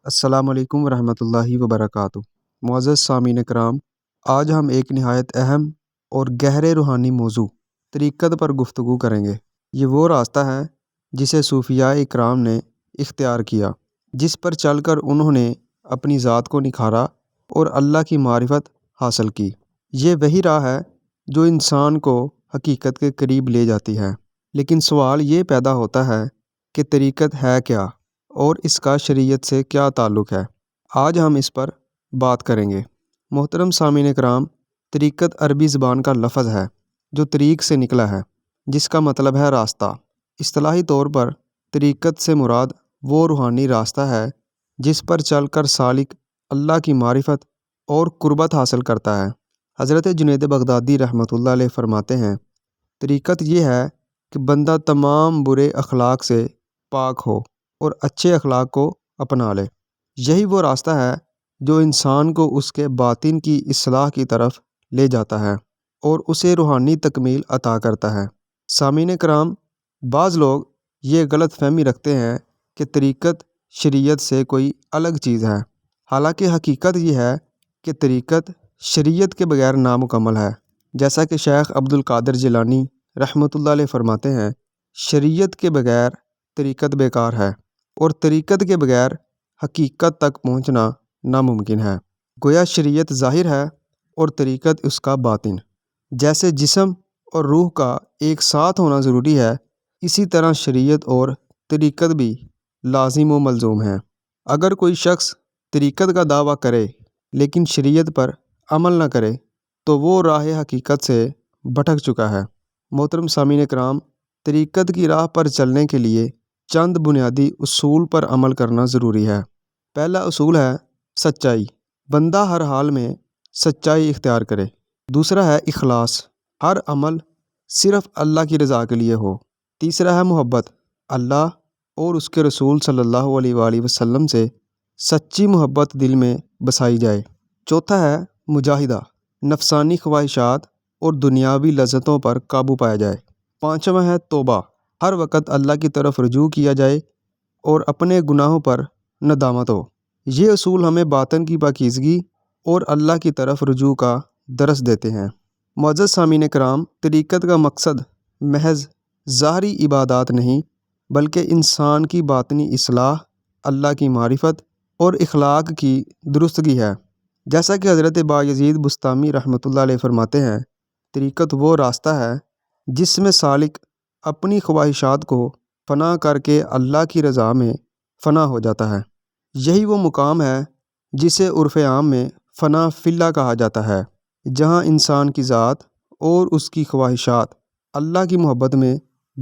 السلام علیکم ورحمۃ اللہ وبرکاتہ۔ معزز سامعین کرام، آج ہم ایک نہایت اہم اور گہرے روحانی موضوع طریقت پر گفتگو کریں گے۔ یہ وہ راستہ ہے جسے صوفیاء اکرام نے اختیار کیا، جس پر چل کر انہوں نے اپنی ذات کو نکھارا اور اللہ کی معرفت حاصل کی۔ یہ وہی راہ ہے جو انسان کو حقیقت کے قریب لے جاتی ہے۔ لیکن سوال یہ پیدا ہوتا ہے کہ طریقت ہے کیا اور اس کا شریعت سے کیا تعلق ہے؟ آج ہم اس پر بات کریں گے۔ محترم سامعین کرام، طریقت عربی زبان کا لفظ ہے جو طریق سے نکلا ہے، جس کا مطلب ہے راستہ۔ اصطلاحی طور پر طریقت سے مراد وہ روحانی راستہ ہے جس پر چل کر سالک اللہ کی معرفت اور قربت حاصل کرتا ہے۔ حضرت جنید بغدادی رحمۃ اللہ علیہ فرماتے ہیں، طریقت یہ ہے کہ بندہ تمام برے اخلاق سے پاک ہو اور اچھے اخلاق کو اپنا لے۔ یہی وہ راستہ ہے جو انسان کو اس کے باطن کی اصلاح کی طرف لے جاتا ہے اور اسے روحانی تکمیل عطا کرتا ہے۔ سامعین کرام، بعض لوگ یہ غلط فہمی رکھتے ہیں کہ طریقت شریعت سے کوئی الگ چیز ہے، حالانکہ حقیقت یہ ہے کہ طریقت شریعت کے بغیر نامکمل ہے۔ جیسا کہ شیخ عبد القادر جیلانی رحمۃ اللہ علیہ فرماتے ہیں، شریعت کے بغیر طریقت بیکار ہے اور طریقت کے بغیر حقیقت تک پہنچنا ناممکن ہے۔ گویا شریعت ظاہر ہے اور طریقت اس کا باطن۔ جیسے جسم اور روح کا ایک ساتھ ہونا ضروری ہے، اسی طرح شریعت اور طریقت بھی لازم و ملزوم ہیں۔ اگر کوئی شخص طریقت کا دعویٰ کرے لیکن شریعت پر عمل نہ کرے تو وہ راہ حقیقت سے بھٹک چکا ہے۔ محترم سامعین کرام، طریقت کی راہ پر چلنے کے لیے چند بنیادی اصول پر عمل کرنا ضروری ہے۔ پہلا اصول ہے سچائی۔ بندہ ہر حال میں سچائی اختیار کرے۔ دوسرا ہے اخلاص، ہر عمل صرف اللہ کی رضا کے لیے ہو۔ تیسرا ہے محبت، اللہ اور اس کے رسول صلی اللہ علیہ وآلہ وسلم سے سچی محبت دل میں بسائی جائے۔ چوتھا ہے مجاہدہ، نفسانی خواہشات اور دنیاوی لذتوں پر قابو پایا جائے۔ پانچواں ہے توبہ، ہر وقت اللہ کی طرف رجوع کیا جائے اور اپنے گناہوں پر ندامت ہو۔ یہ اصول ہمیں باطن کی پاکیزگی اور اللہ کی طرف رجوع کا درس دیتے ہیں۔ معزز سامعین کرام، طریقت کا مقصد محض ظاہری عبادات نہیں بلکہ انسان کی باطنی اصلاح، اللہ کی معرفت اور اخلاق کی درستگی ہے۔ جیسا کہ حضرت بایزید بسطامی رحمۃ اللہ علیہ فرماتے ہیں، طریقت وہ راستہ ہے جس میں سالک اپنی خواہشات کو فنا کر کے اللہ کی رضا میں فنا ہو جاتا ہے۔ یہی وہ مقام ہے جسے عرف عام میں فنا فی اللہ کہا جاتا ہے، جہاں انسان کی ذات اور اس کی خواہشات اللہ کی محبت میں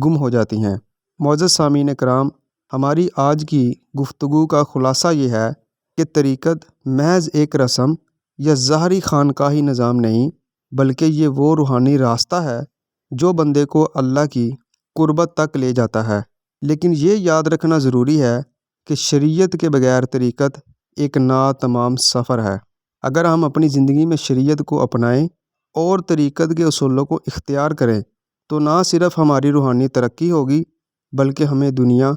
گم ہو جاتی ہیں۔ معزز سامعین کرام، ہماری آج کی گفتگو کا خلاصہ یہ ہے کہ طریقت محض ایک رسم یا ظاہری خانقاہی نظام نہیں بلکہ یہ وہ روحانی راستہ ہے جو بندے کو اللہ کی قربت تک لے جاتا ہے۔ لیکن یہ یاد رکھنا ضروری ہے کہ شریعت کے بغیر طریقت ایک ناتمام سفر ہے۔ اگر ہم اپنی زندگی میں شریعت کو اپنائیں اور طریقت کے اصولوں کو اختیار کریں تو نہ صرف ہماری روحانی ترقی ہوگی بلکہ ہمیں دنیا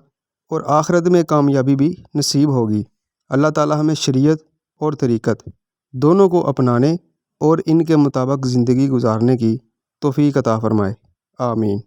اور آخرت میں کامیابی بھی نصیب ہوگی۔ اللہ تعالی ہمیں شریعت اور طریقت دونوں کو اپنانے اور ان کے مطابق زندگی گزارنے کی توفیق عطا فرمائے۔ آمین۔